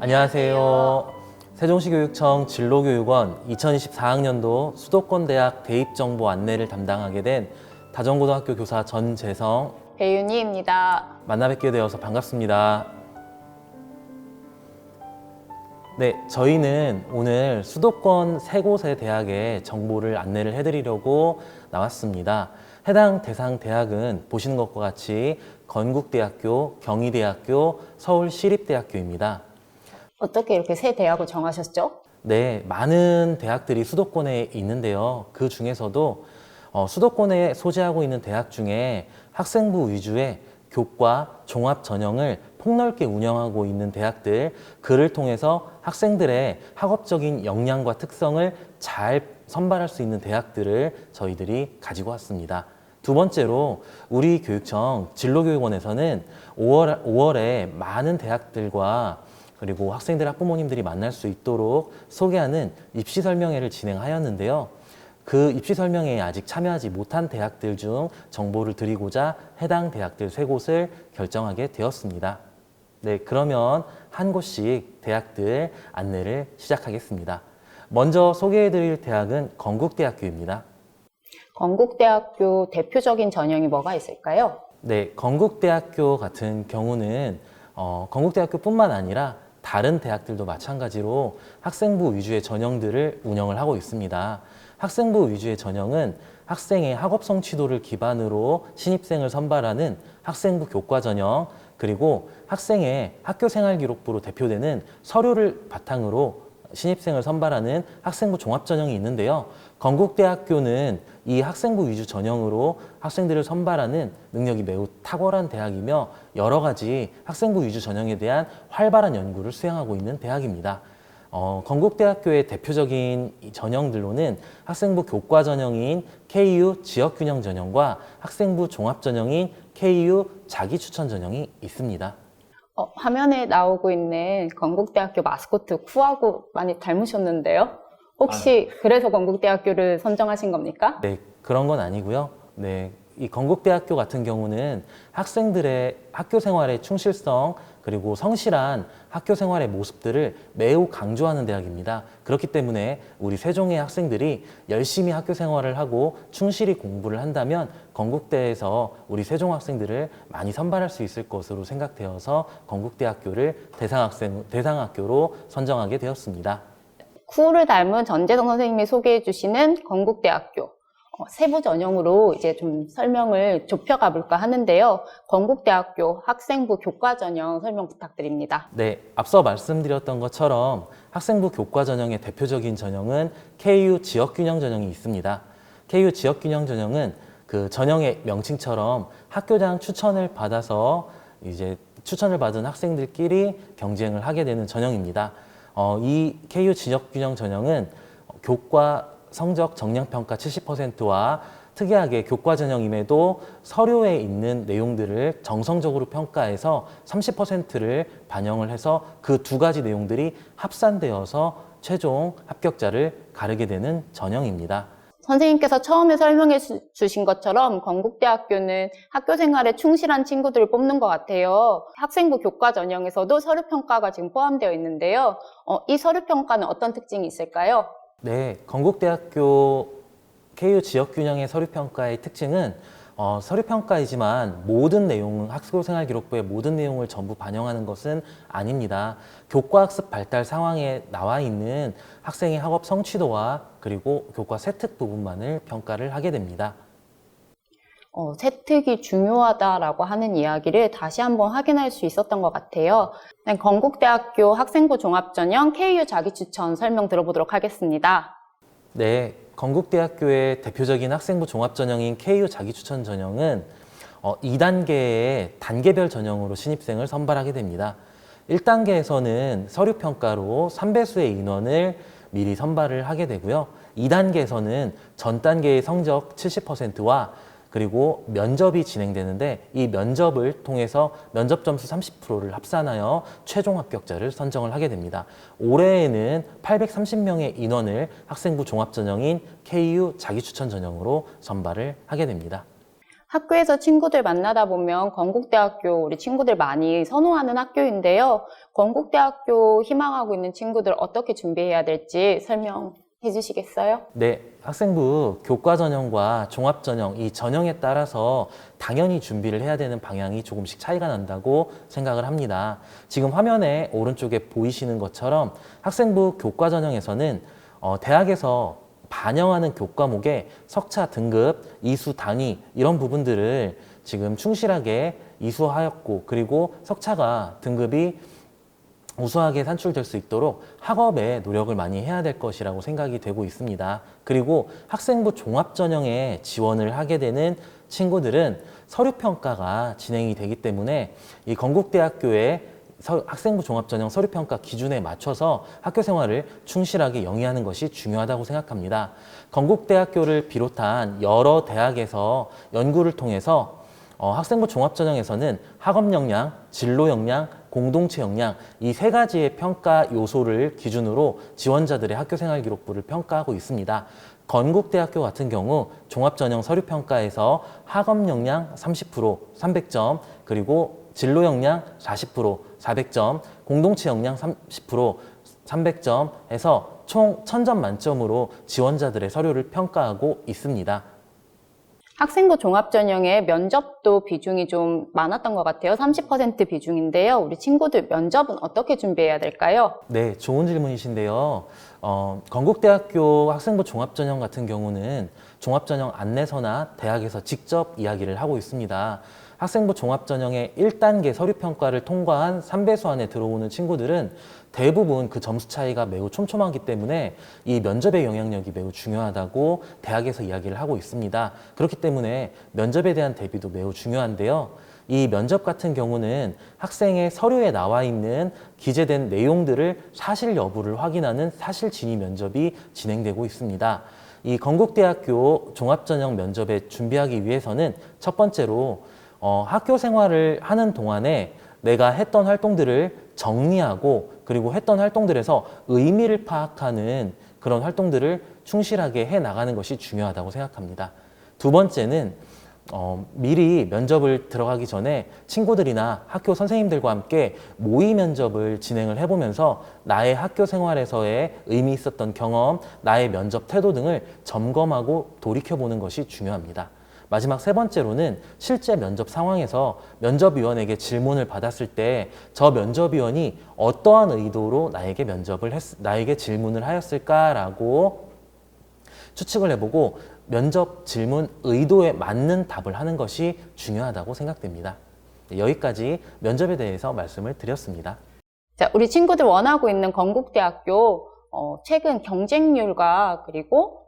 안녕하세요. 세종시교육청 진로교육원 2024학년도 수도권대학 대입정보 안내를 담당하게 된 다정고등학교 교사 전재성 배윤희입니다. 만나 뵙게 되어서 반갑습니다. 네, 저희는 오늘 수도권 세 곳의 대학의 정보를 안내를 해드리려고 나왔습니다. 해당 대상 대학은 보시는 것과 같이 건국대학교, 경희대학교, 서울시립대학교입니다. 어떻게 이렇게 세 대학을 정하셨죠? 네, 많은 대학들이 수도권에 있는데요. 그 중에서도 수도권에 소재하고 있는 대학 중에 학생부 위주의 교과, 종합 전형을 폭넓게 운영하고 있는 대학들, 그를 통해서 학생들의 학업적인 역량과 특성을 잘 선발할 수 있는 대학들을 저희들이 가지고 왔습니다. 두 번째로 우리 교육청 진로교육원에서는 5월에 많은 대학들과 그리고 학생들, 학부모님들이 만날 수 있도록 소개하는 입시 설명회를 진행하였는데요. 그 입시 설명회에 아직 참여하지 못한 대학들 중 정보를 드리고자 해당 대학들 세 곳을 결정하게 되었습니다. 네, 그러면 한 곳씩 대학들 안내를 시작하겠습니다. 먼저 소개해드릴 대학은 건국대학교입니다. 건국대학교 대표적인 전형이 뭐가 있을까요? 네, 건국대학교 같은 경우는 건국대학교뿐만 아니라 다른 대학들도 마찬가지로 학생부 위주의 전형들을 운영을 하고 있습니다. 학생부 위주의 전형은 학생의 학업 성취도를 기반으로 신입생을 선발하는 학생부 교과 전형, 그리고 학생의 학교 생활 기록부로 대표되는 서류를 바탕으로 신입생을 선발하는 학생부 종합 전형이 있는데요. 건국대학교는 이 학생부 위주 전형으로 학생들을 선발하는 능력이 매우 탁월한 대학이며 여러 가지 학생부 위주 전형에 대한 활발한 연구를 수행하고 있는 대학입니다. 건국대학교의 대표적인 전형들로는 학생부 교과 전형인 KU 지역균형 전형과 학생부 종합 전형인 KU 자기추천 전형이 있습니다. 화면에 나오고 있는 건국대학교 마스코트 쿠하고 많이 닮으셨는데요. 혹시 그래서 건국대학교를 선정하신 겁니까? 네, 그런 건 아니고요. 네, 이 건국대학교 같은 경우는 학생들의 학교 생활의 충실성 그리고 성실한 학교 생활의 모습들을 매우 강조하는 대학입니다. 그렇기 때문에 우리 세종의 학생들이 열심히 학교 생활을 하고 충실히 공부를 한다면 건국대에서 우리 세종 학생들을 많이 선발할 수 있을 것으로 생각되어서 건국대학교를 대상학교로 선정하게 되었습니다. 쿠를 닮은 전재성 선생님이 소개해 주시는 건국대학교. 세부 전형으로 이제 좀 설명을 좁혀가 볼까 하는데요. 건국대학교 학생부 교과 전형 설명 부탁드립니다. 네, 앞서 말씀드렸던 것처럼 학생부 교과 전형의 대표적인 전형은 KU 지역균형 전형이 있습니다. KU 지역균형 전형은 그 전형의 명칭처럼 학교장 추천을 받아서 이제 추천을 받은 학생들끼리 경쟁을 하게 되는 전형입니다. 이 KU 지역균형 전형은 교과 성적 정량평가 70%와 특이하게 교과 전형임에도 서류에 있는 내용들을 정성적으로 평가해서 30%를 반영을 해서 그 두 가지 내용들이 합산되어서 최종 합격자를 가르게 되는 전형입니다. 선생님께서 처음에 설명해 주신 것처럼 건국대학교는 학교 생활에 충실한 친구들을 뽑는 것 같아요. 학생부 교과 전형에서도 서류평가가 지금 포함되어 있는데요. 이 서류평가는 어떤 특징이 있을까요? 네, 건국대학교 KU 지역균형의 서류평가의 특징은 서류평가이지만 모든 내용, 학교생활기록부의 모든 내용을 전부 반영하는 것은 아닙니다. 교과학습 발달 상황에 나와 있는 학생의 학업 성취도와 그리고 교과 세특 부분만을 평가를 하게 됩니다. 세특이 중요하다라고 하는 이야기를 다시 한번 확인할 수 있었던 것 같아요. 건국대학교 학생부 종합전형 KU 자기추천 설명 들어보도록 하겠습니다. 네, 건국대학교의 대표적인 학생부 종합전형인 KU 자기추천 전형은 2단계의 단계별 전형으로 신입생을 선발하게 됩니다. 1단계에서는 서류평가로 3배수의 인원을 미리 선발을 하게 되고요. 2단계에서는 전 단계의 성적 70%와 그리고 면접이 진행되는데 이 면접을 통해서 면접 점수 30%를 합산하여 최종 합격자를 선정을 하게 됩니다. 올해에는 830명의 인원을 학생부 종합전형인 KU 자기추천 전형으로 선발을 하게 됩니다. 학교에서 친구들 만나다 보면 건국대학교 우리 친구들 많이 선호하는 학교인데요. 건국대학교 희망하고 있는 친구들 어떻게 준비해야 될지 설명해 주시겠어요? 네, 학생부 교과 전형과 종합 전형, 이 전형에 따라서 당연히 준비를 해야 되는 방향이 조금씩 차이가 난다고 생각을 합니다. 지금 화면에 오른쪽에 보이시는 것처럼 학생부 교과 전형에서는 대학에서 반영하는 교과목의 석차 등급, 이수 단위 이런 부분들을 지금 충실하게 이수하였고, 그리고 석차가 등급이 우수하게 산출될 수 있도록 학업에 노력을 많이 해야 될 것이라고 생각이 되고 있습니다. 그리고 학생부 종합전형에 지원을 하게 되는 친구들은 서류평가가 진행이 되기 때문에 이 건국대학교의 학생부 종합전형 서류평가 기준에 맞춰서 학교 생활을 충실하게 영위하는 것이 중요하다고 생각합니다. 건국대학교를 비롯한 여러 대학에서 연구를 통해서 학생부 종합전형에서는 학업 역량, 진로 역량, 공동체 역량 이 세 가지의 평가 요소를 기준으로 지원자들의 학교생활 기록부를 평가하고 있습니다. 건국대학교 같은 경우 종합전형 서류평가에서 학업 역량 30% 300점, 그리고 진로 역량 40% 400점, 공동체 역량 30% 300점 해서 총 1000점 만점으로 지원자들의 서류를 평가하고 있습니다. 학생부 종합전형의 면접도 비중이 좀 많았던 것 같아요. 30% 비중인데요. 우리 친구들 면접은 어떻게 준비해야 될까요? 네, 좋은 질문이신데요. 건국대학교 학생부 종합전형 같은 경우는 종합전형 안내서나 대학에서 직접 이야기를 하고 있습니다. 학생부 종합전형의 1단계 서류평가를 통과한 3배수 안에 들어오는 친구들은 대부분 그 점수 차이가 매우 촘촘하기 때문에 이 면접의 영향력이 매우 중요하다고 대학에서 이야기를 하고 있습니다. 그렇기 때문에 면접에 대한 대비도 매우 중요한데요. 이 면접 같은 경우는 학생의 서류에 나와 있는 기재된 내용들을 사실 여부를 확인하는 사실 진위 면접이 진행되고 있습니다. 이 건국대학교 종합전형 면접에 준비하기 위해서는 첫 번째로 학교 생활을 하는 동안에 내가 했던 활동들을 정리하고, 그리고 했던 활동들에서 의미를 파악하는 그런 활동들을 충실하게 해 나가는 것이 중요하다고 생각합니다. 두 번째는 미리 면접을 들어가기 전에 친구들이나 학교 선생님들과 함께 모의 면접을 진행을 해보면서 나의 학교 생활에서의 의미 있었던 경험, 나의 면접 태도 등을 점검하고 돌이켜보는 것이 중요합니다. 마지막 세 번째로는 실제 면접 상황에서 면접위원에게 질문을 받았을 때 저 면접위원이 어떠한 의도로 나에게 질문을 하였을까라고 추측을 해보고 면접 질문 의도에 맞는 답을 하는 것이 중요하다고 생각됩니다. 여기까지 면접에 대해서 말씀을 드렸습니다. 자, 우리 친구들 원하고 있는 건국대학교 최근 경쟁률과 그리고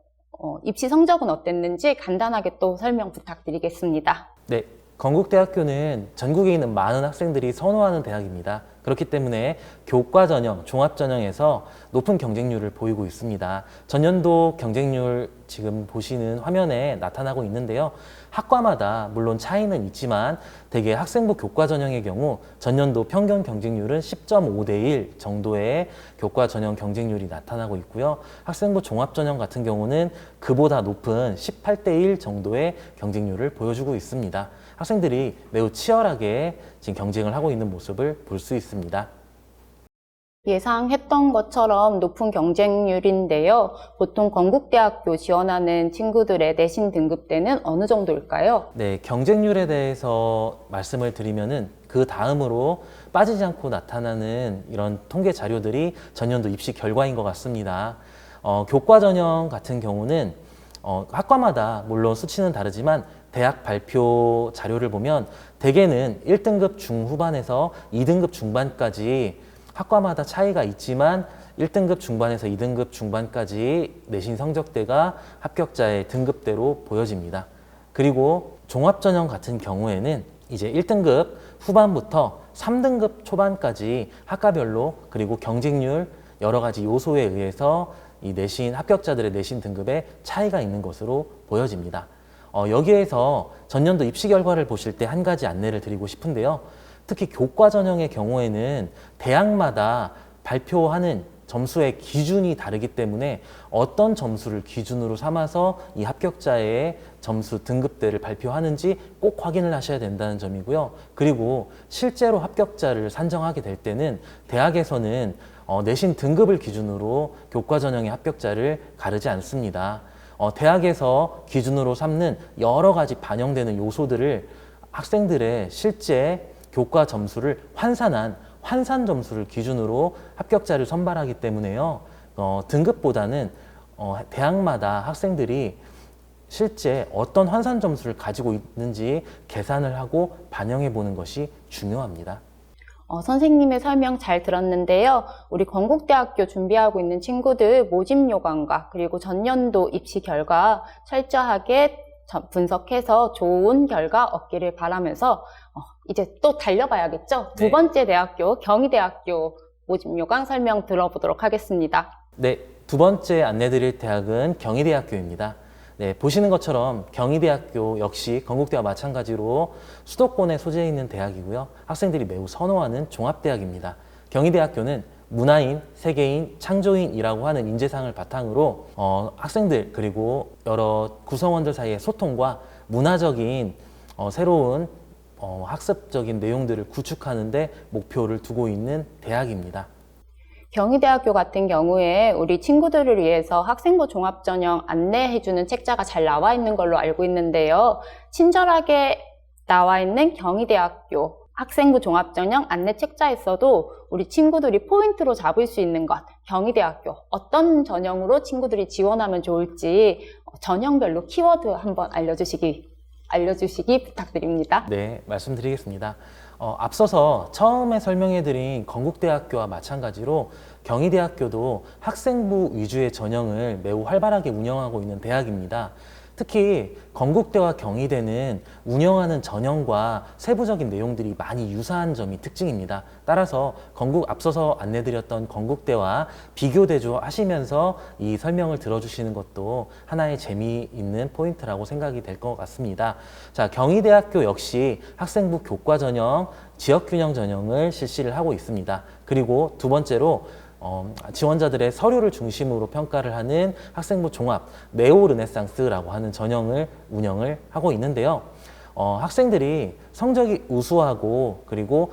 입시 성적은 어땠는지 간단하게 또 설명 부탁드리겠습니다. 네, 건국대학교는 전국에 있는 많은 학생들이 선호하는 대학입니다. 그렇기 때문에 교과 전형, 종합 전형에서 높은 경쟁률을 보이고 있습니다. 전년도 경쟁률 지금 보시는 화면에 나타나고 있는데요. 학과마다 물론 차이는 있지만 대개 학생부 교과 전형의 경우 전년도 평균 경쟁률은 10.5대 1 정도의 교과 전형 경쟁률이 나타나고 있고요. 학생부 종합 전형 같은 경우는 그보다 높은 18대 1 정도의 경쟁률을 보여주고 있습니다. 학생들이 매우 치열하게 지금 경쟁을 하고 있는 모습을 볼 수 있습니다. 예상했던 것처럼 높은 경쟁률인데요. 보통 건국대학교 지원하는 친구들의 내신 등급대는 어느 정도일까요? 네, 경쟁률에 대해서 말씀을 드리면은 그 다음으로 빠지지 않고 나타나는 이런 통계 자료들이 전년도 입시 결과인 것 같습니다. 교과 전형 같은 경우는 학과마다 물론 수치는 다르지만 대학 발표 자료를 보면 대개는 1등급 중후반에서 2등급 중반까지 학과마다 차이가 있지만 1등급 중반에서 2등급 중반까지 내신 성적대가 합격자의 등급대로 보여집니다. 그리고 종합전형 같은 경우에는 이제 1등급 후반부터 3등급 초반까지 학과별로 그리고 경쟁률 여러 가지 요소에 의해서 이 내신 합격자들의 내신 등급에 차이가 있는 것으로 보여집니다. 여기에서 전년도 입시 결과를 보실 때 한 가지 안내를 드리고 싶은데요. 특히 교과 전형의 경우에는 대학마다 발표하는 점수의 기준이 다르기 때문에 어떤 점수를 기준으로 삼아서 이 합격자의 점수 등급대를 발표하는지 꼭 확인을 하셔야 된다는 점이고요. 그리고 실제로 합격자를 산정하게 될 때는 대학에서는 내신 등급을 기준으로 교과 전형의 합격자를 가르지 않습니다. 대학에서 기준으로 삼는 여러 가지 반영되는 요소들을 학생들의 실제 교과 점수를 환산한 환산 점수를 기준으로 합격자를 선발하기 때문에요. 등급보다는 대학마다 학생들이 실제 어떤 환산 점수를 가지고 있는지 계산을 하고 반영해 보는 것이 중요합니다. 선생님의 설명 잘 들었는데요. 우리 건국대학교 준비하고 있는 친구들 모집 요강과 그리고 전년도 입시 결과 철저하게 분석해서 좋은 결과 얻기를 바라면서 이제 또 달려봐야겠죠? 네. 두 번째 대학교, 경희대학교 모집 요강 설명 들어보도록 하겠습니다. 네, 두 번째 안내드릴 대학은 경희대학교입니다. 네, 보시는 것처럼 경희대학교 역시 건국대와 마찬가지로 수도권에 소재해 있는 대학이고요. 학생들이 매우 선호하는 종합대학입니다. 경희대학교는 문화인, 세계인, 창조인이라고 하는 인재상을 바탕으로 학생들 그리고 여러 구성원들 사이의 소통과 문화적인 새로운 학습적인 내용들을 구축하는 데 목표를 두고 있는 대학입니다. 경희대학교 같은 경우에 우리 친구들을 위해서 학생부 종합전형 안내해주는 책자가 잘 나와 있는 걸로 알고 있는데요. 친절하게 나와 있는 경희대학교 학생부 종합전형 안내 책자에서도 우리 친구들이 포인트로 잡을 수 있는 것, 경희대학교 어떤 전형으로 친구들이 지원하면 좋을지 전형별로 키워드 한번 알려주시기 부탁드립니다. 네, 말씀드리겠습니다. 앞서서 처음에 설명해드린 건국대학교와 마찬가지로 경희대학교도 학생부 위주의 전형을 매우 활발하게 운영하고 있는 대학입니다. 특히 건국대와 경희대는 운영하는 전형과 세부적인 내용들이 많이 유사한 점이 특징입니다. 따라서 앞서서 안내드렸던 건국대와 비교 대조하시면서 이 설명을 들어주시는 것도 하나의 재미있는 포인트라고 생각이 될 것 같습니다. 자, 경희대학교 역시 학생부 교과 전형, 지역균형 전형을 실시를 하고 있습니다. 그리고 두 번째로 지원자들의 서류를 중심으로 평가를 하는 학생부 종합 네오 르네상스라고 하는 전형을 운영을 하고 있는데요. 학생들이 성적이 우수하고 그리고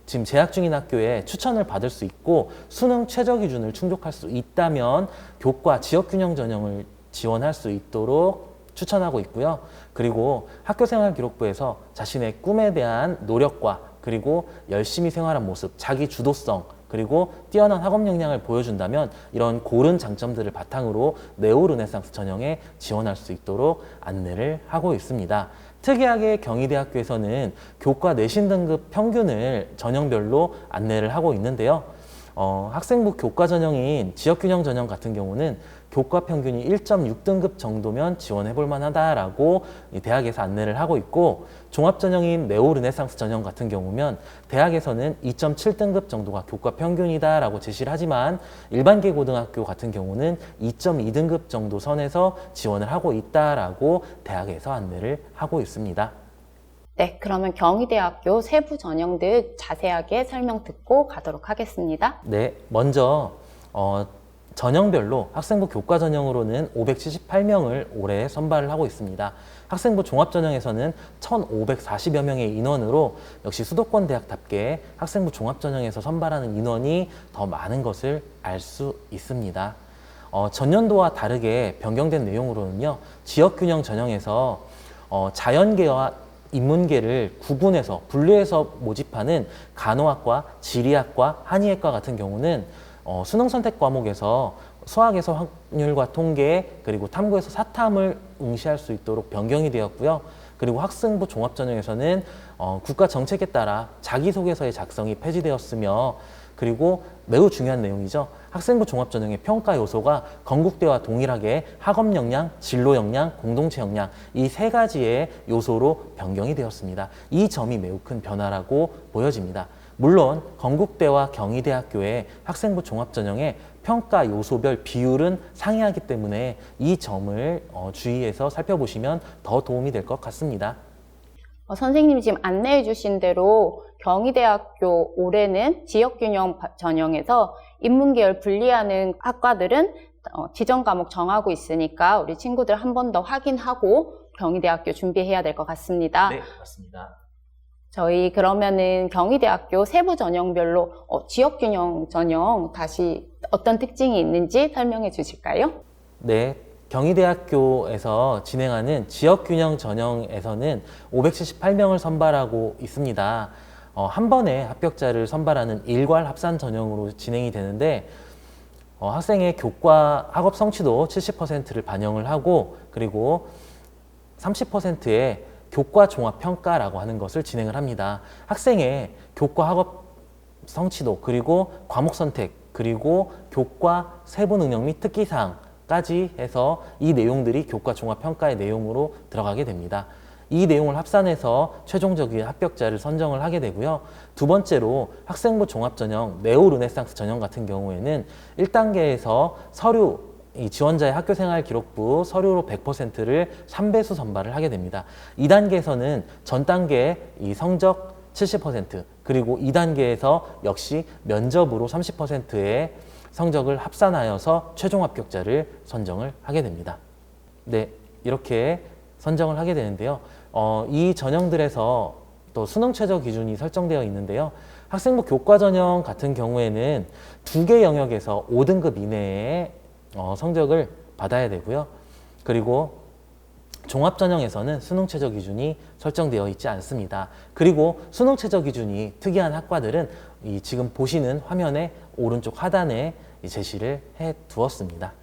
지금 재학 중인 학교에 추천을 받을 수 있고 수능 최저 기준을 충족할 수 있다면 교과 지역균형 전형을 지원할 수 있도록 추천하고 있고요. 그리고 학교생활기록부에서 자신의 꿈에 대한 노력과 그리고 열심히 생활한 모습, 자기 주도성, 그리고 뛰어난 학업 역량을 보여준다면 이런 고른 장점들을 바탕으로 네오 르네상스 전형에 지원할 수 있도록 안내를 하고 있습니다. 특이하게 경희대학교에서는 교과 내신 등급 평균을 전형별로 안내를 하고 있는데요. 학생부 교과 전형인 지역균형 전형 같은 경우는 교과 평균이 1.6등급 정도면 지원해 볼 만하다라고 대학에서 안내를 하고 있고, 종합 전형인 네오 르네상스 전형 같은 경우면 대학에서는 2.7등급 정도가 교과 평균이다라고 제시를 하지만 일반계 고등학교 같은 경우는 2.2등급 정도 선에서 지원을 하고 있다라고 대학에서 안내를 하고 있습니다. 네, 그러면 경희대학교 세부 전형들 자세하게 설명 듣고 가도록 하겠습니다. 네, 먼저 전형별로 학생부 교과 전형으로는 578명을 올해 선발을 하고 있습니다. 학생부 종합 전형에서는 1,540여 명의 인원으로 역시 수도권 대학답게 학생부 종합 전형에서 선발하는 인원이 더 많은 것을 알 수 있습니다. 전년도와 다르게 변경된 내용으로는요, 지역균형 전형에서 자연계와 인문계를 구분해서 분류해서 모집하는 간호학과, 지리학과, 한의학과 같은 경우는 수능 선택 과목에서 수학에서 확률과 통계, 그리고 탐구에서 사탐을 응시할 수 있도록 변경이 되었고요. 그리고 학생부 종합전형에서는 국가 정책에 따라 자기소개서의 작성이 폐지되었으며, 그리고 매우 중요한 내용이죠. 학생부 종합전형의 평가 요소가 건국대와 동일하게 학업 역량, 진로 역량, 공동체 역량 이 세 가지의 요소로 변경이 되었습니다. 이 점이 매우 큰 변화라고 보여집니다. 물론 건국대와 경희대학교의 학생부 종합전형의 평가 요소별 비율은 상이하기 때문에 이 점을 주의해서 살펴보시면 더 도움이 될 것 같습니다. 선생님이 지금 안내해 주신 대로 경희대학교 올해는 지역균형 전형에서 인문계열 분리하는 학과들은 지정 과목 정하고 있으니까 우리 친구들 한 번 더 확인하고 경희대학교 준비해야 될 것 같습니다. 네, 맞습니다. 저희 그러면은 경희대학교 세부 전형별로 지역균형 전형 다시 어떤 특징이 있는지 설명해 주실까요? 네, 경희대학교에서 진행하는 지역균형 전형에서는 578명을 선발하고 있습니다. 한 번에 합격자를 선발하는 일괄 합산 전형으로 진행이 되는데 학생의 교과 학업 성취도 70%를 반영을 하고 그리고 30%의 교과 종합 평가라고 하는 것을 진행을 합니다. 학생의 교과 학업 성취도 그리고 과목 선택 그리고 교과 세부 능력 및 특기사항까지 해서 이 내용들이 교과 종합 평가의 내용으로 들어가게 됩니다. 이 내용을 합산해서 최종적인 합격자를 선정을 하게 되고요. 두 번째로 학생부 종합전형 네오 르네상스 전형 같은 경우에는 1단계에서 서류 이 지원자의 학교생활 기록부 서류로 100%를 3배수 선발을 하게 됩니다. 2단계에서는 전 단계 이 성적 70% 그리고 2단계에서 역시 면접으로 30%의 성적을 합산하여서 최종 합격자를 선정을 하게 됩니다. 네, 이렇게 선정을 하게 되는데요. 이 전형들에서 또 수능 최저 기준이 설정되어 있는데요. 학생부 교과 전형 같은 경우에는 2개 영역에서 5등급 이내의 성적을 받아야 되고요. 그리고 종합 전형에서는 수능 최저 기준이 설정되어 있지 않습니다. 그리고 수능 최저 기준이 특이한 학과들은 이 지금 보시는 화면의 오른쪽 하단에 제시를 해 두었습니다.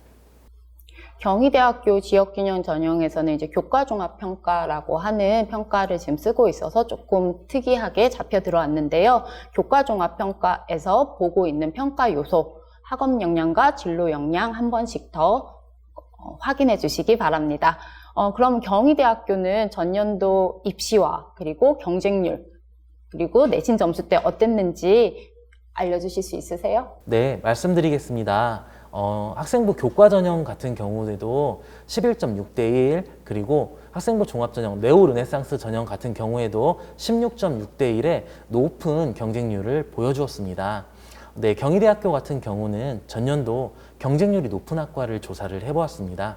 경희대학교 지역균형 전형에서는 이제 교과종합평가라고 하는 평가를 지금 쓰고 있어서 조금 특이하게 잡혀 들어왔는데요. 교과종합평가에서 보고 있는 평가 요소, 학업 역량과 진로 역량 한 번씩 더 확인해 주시기 바랍니다. 그럼 경희대학교는 전년도 입시와 그리고 경쟁률 그리고 내신 점수 때 어땠는지 알려주실 수 있으세요? 네, 말씀드리겠습니다. 학생부 교과 전형 같은 경우에도 11.6대 1 그리고 학생부 종합 전형 네오 르네상스 전형 같은 경우에도 16.6대 1의 높은 경쟁률을 보여주었습니다. 네, 경희대학교 같은 경우는 전년도 경쟁률이 높은 학과를 조사를 해보았습니다.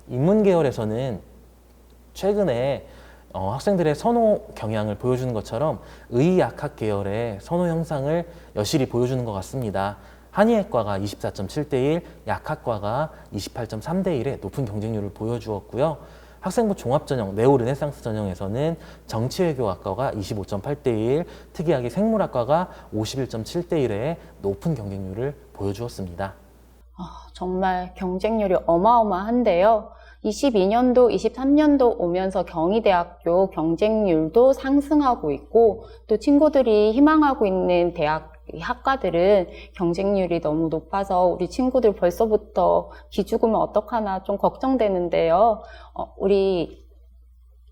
인문계열에서는 최근에 학생들의 선호 경향을 보여주는 것처럼 의학학 계열의 선호 형상을 여실히 보여주는 것 같습니다. 한의학과가 24.7대 1, 약학과가 28.3대 1의 높은 경쟁률을 보여주었고요. 학생부 종합전형, 네오 르네상스 전형에서는 정치외교학과가 25.8대 1, 특이하게 생물학과가 51.7대 1의 높은 경쟁률을 보여주었습니다. 정말 경쟁률이 어마어마한데요. 22년도, 23년도 오면서 경희대학교 경쟁률도 상승하고 있고 또 친구들이 희망하고 있는 대학 학과들은 경쟁률이 너무 높아서 우리 친구들 벌써부터 기죽으면 어떡하나 좀 걱정되는데요. 우리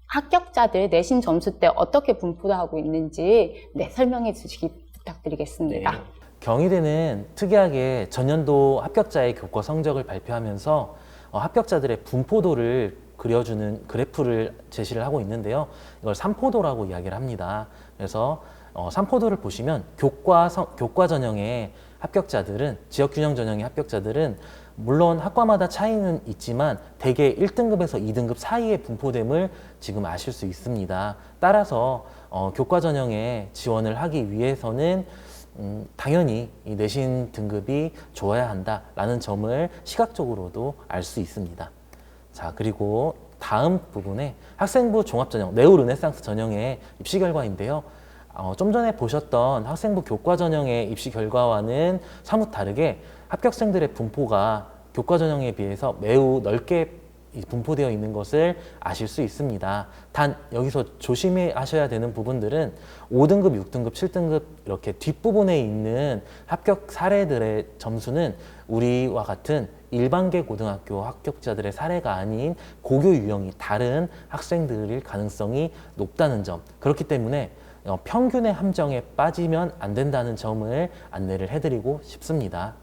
합격자들 내신 점수 때 어떻게 분포하고 있는지 설명해 주시기 부탁드리겠습니다. 네. 경희대는 특이하게 전년도 합격자의 교과 성적을 발표하면서 합격자들의 분포도를 그려주는 그래프를 제시를 하고 있는데요. 이걸 삼포도라고 이야기를 합니다. 그래서 삼포도를 보시면 교과 전형의 합격자들은 지역균형 전형의 합격자들은 물론 학과마다 차이는 있지만 대개 1등급에서 2등급 사이의 분포됨을 지금 아실 수 있습니다. 따라서 교과 전형에 지원을 하기 위해서는 당연히 이 내신 등급이 좋아야 한다라는 점을 시각적으로도 알 수 있습니다. 자, 그리고 다음 부분에 학생부 종합전형, 네오 르네상스 전형의 입시 결과인데요. 좀 전에 보셨던 학생부 교과 전형의 입시 결과와는 사뭇 다르게 합격생들의 분포가 교과 전형에 비해서 매우 넓게 분포되어 있는 것을 아실 수 있습니다. 단 여기서 조심하셔야 되는 부분들은 5등급, 6등급, 7등급 이렇게 뒷부분에 있는 합격 사례들의 점수는 우리와 같은 일반계 고등학교 합격자들의 사례가 아닌 고교 유형이 다른 학생들일 가능성이 높다는 점, 그렇기 때문에 평균의 함정에 빠지면 안 된다는 점을 안내를 해드리고 싶습니다.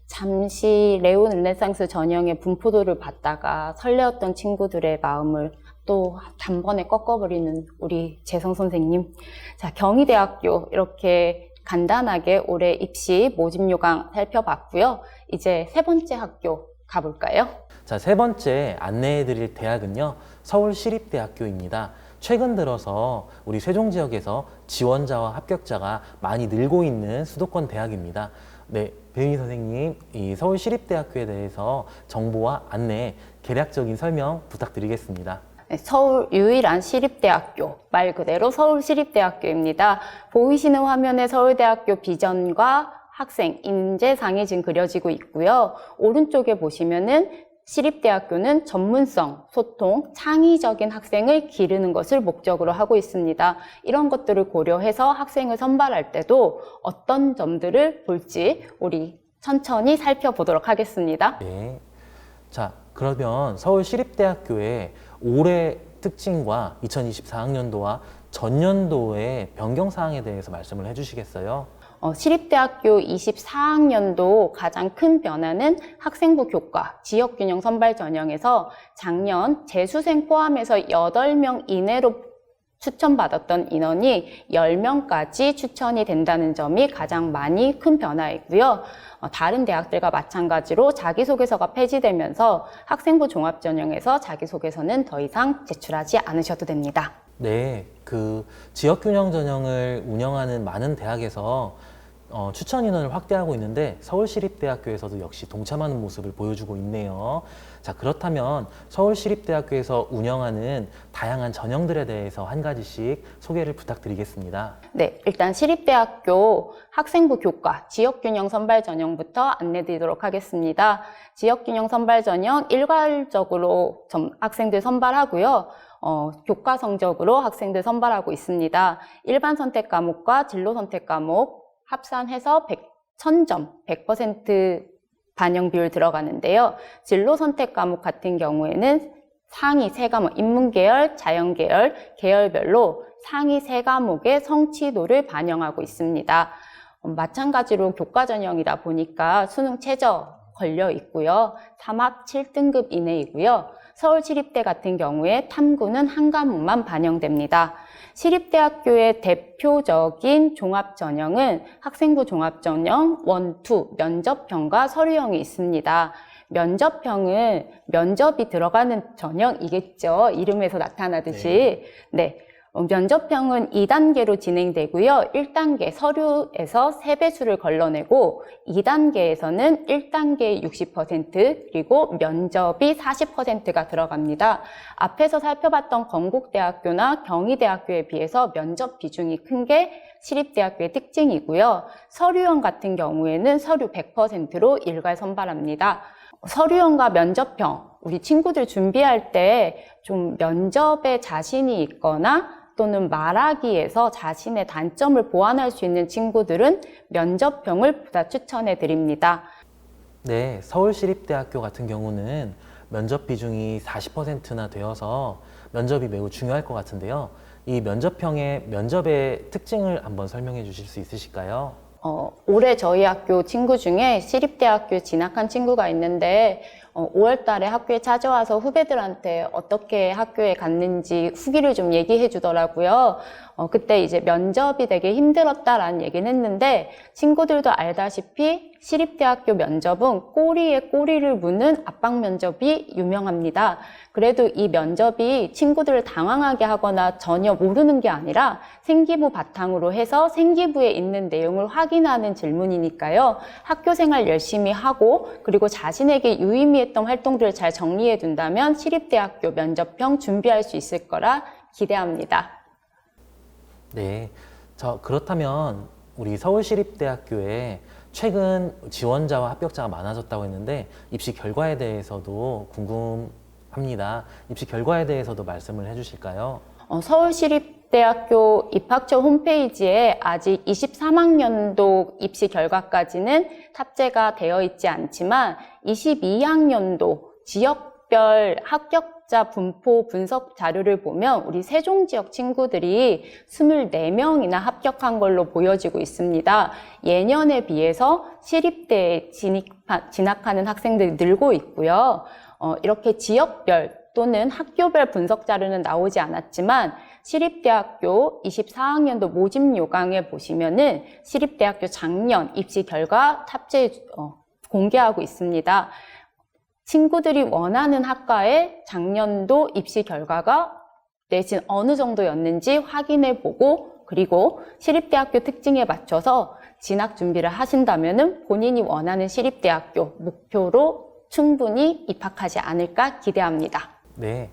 잠시 네오 르네상스 전형의 분포도를 봤다가 설레었던 친구들의 마음을 또 단번에 꺾어버리는 우리 재성 선생님. 자, 경희대학교 이렇게 간단하게 올해 입시 모집 요강 살펴봤고요. 이제 세 번째 학교 가볼까요? 자, 세 번째 안내해드릴 대학은요, 서울시립대학교입니다. 최근 들어서 우리 세종 지역에서 지원자와 합격자가 많이 늘고 있는 수도권 대학입니다. 네, 배은희 선생님, 이 서울시립대학교에 대해서 정보와 안내, 개략적인 설명 부탁드리겠습니다. 네, 서울 유일한 시립대학교, 말 그대로 서울시립대학교입니다. 보이시는 화면에 서울대학교 비전과 학생, 인재상이 지금 그려지고 있고요. 오른쪽에 보시면은 시립대학교는 전문성, 소통, 창의적인 학생을 기르는 것을 목적으로 하고 있습니다. 이런 것들을 고려해서 학생을 선발할 때도 어떤 점들을 볼지 우리 천천히 살펴보도록 하겠습니다. 네. 자, 그러면 서울시립대학교의 올해 특징과 2024학년도와 전년도의 변경사항에 대해서 말씀을 해주시겠어요? 시립대학교 24학년도 가장 큰 변화는 학생부 교과, 지역균형 선발 전형에서 작년 재수생 포함해서 8명 이내로 추천받았던 인원이 10명까지 추천이 된다는 점이 가장 많이 큰 변화이고요. 다른 대학들과 마찬가지로 자기소개서가 폐지되면서 학생부 종합전형에서 자기소개서는 더 이상 제출하지 않으셔도 됩니다. 네, 그 지역균형 전형을 운영하는 많은 대학에서 추천 인원을 확대하고 있는데 서울시립대학교에서도 역시 동참하는 모습을 보여주고 있네요. 자, 그렇다면 서울시립대학교에서 운영하는 다양한 전형들에 대해서 한 가지씩 소개를 부탁드리겠습니다. 네, 일단 시립대학교 학생부 교과 지역균형 선발 전형부터 안내드리도록 하겠습니다. 지역균형 선발 전형 일괄적으로 학생들 선발하고요. 교과 성적으로 학생들 선발하고 있습니다. 일반 선택 과목과 진로 선택 과목 합산해서 1000점, 100% 반영 비율 들어가는데요. 진로 선택 과목 같은 경우에는 상위 3과목, 인문계열, 자연계열, 계열별로 상위 3과목의 성취도를 반영하고 있습니다. 마찬가지로 교과 전형이다 보니까 수능 최저 걸려 있고요. 3합 7등급 이내이고요. 서울시립대 같은 경우에 탐구는 한 과목만 반영됩니다. 시립대학교의 대표적인 종합전형은 학생부 종합전형 1, 2 면접형과 서류형이 있습니다. 면접형은 면접이 들어가는 전형이겠죠. 이름에서 나타나듯이. 네. 면접형은 2단계로 진행되고요. 1단계 서류에서 3배수를 걸러내고 2단계에서는 1단계 60% 그리고 면접이 40%가 들어갑니다. 앞에서 살펴봤던 건국대학교나 경희대학교에 비해서 면접 비중이 큰 게 시립대학교의 특징이고요. 서류형 같은 경우에는 서류 100%로 일괄 선발합니다. 서류형과 면접형, 우리 친구들 준비할 때 좀 면접에 자신이 있거나 또는 말하기에서 자신의 단점을 보완할 수 있는 친구들은 면접형을 보다 추천해 드립니다. 네, 서울시립대학교 같은 경우는 면접 비중이 40%나 되어서 면접이 매우 중요할 것 같은데요. 이 면접형의 면접의 특징을 한번 설명해 주실 수 있으실까요? 올해 저희 학교 친구 중에 시립대학교에 진학한 친구가 있는데 5월 달에 학교에 찾아와서 후배들한테 어떻게 학교에 갔는지 후기를 좀 얘기해 주더라고요. 그때 이제 면접이 되게 힘들었다라는 얘기는 했는데 친구들도 알다시피 시립대학교 면접은 꼬리에 꼬리를 무는 압박 면접이 유명합니다. 그래도 이 면접이 친구들을 당황하게 하거나 전혀 모르는 게 아니라 생기부 바탕으로 해서 생기부에 있는 내용을 확인하는 질문이니까요. 학교 생활 열심히 하고 그리고 자신에게 유의미했던 활동들을 잘 정리해 둔다면 시립대학교 면접형 준비할 수 있을 거라 기대합니다. 네, 그렇다면 우리 서울시립대학교에 최근 지원자와 합격자가 많아졌다고 했는데 입시 결과에 대해서도 궁금합니다. 입시 결과에 대해서도 말씀을 해주실까요? 서울시립대학교 입학처 홈페이지에 아직 23학년도 입시 결과까지는 탑재가 되어 있지 않지만 22학년도 지역별 합격자 분포 분석 자료를 보면 우리 세종 지역 친구들이 24명이나 합격한 걸로 보여지고 있습니다. 예년에 비해서 시립대에 진학하는 학생들이 늘고 있고요. 이렇게 지역별 또는 학교별 분석 자료는 나오지 않았지만 시립대학교 24학년도 모집 요강에 보시면은 시립대학교 작년 입시 결과 공개하고 있습니다. 친구들이 원하는 학과의 작년도 입시 결과가 내신 어느 정도였는지 확인해보고, 그리고 시립대학교 특징에 맞춰서 진학 준비를 하신다면 본인이 원하는 시립대학교 목표로 충분히 입학하지 않을까 기대합니다. 네,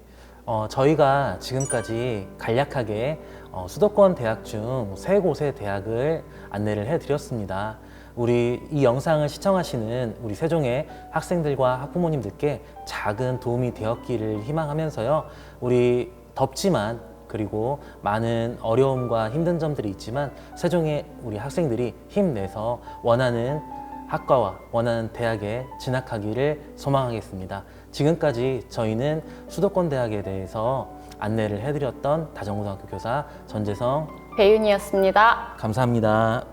저희가 지금까지 간략하게 수도권 대학 중 3곳의 대학을 안내를 해드렸습니다. 우리 이 영상을 시청하시는 우리 세종의 학생들과 학부모님들께 작은 도움이 되었기를 희망하면서요. 우리 덥지만 그리고 많은 어려움과 힘든 점들이 있지만 세종의 우리 학생들이 힘내서 원하는 학과와 원하는 대학에 진학하기를 소망하겠습니다. 지금까지 저희는 수도권 대학에 대해서 안내를 해드렸던 다정고등학교 교사 전재성 배윤이었습니다. 감사합니다.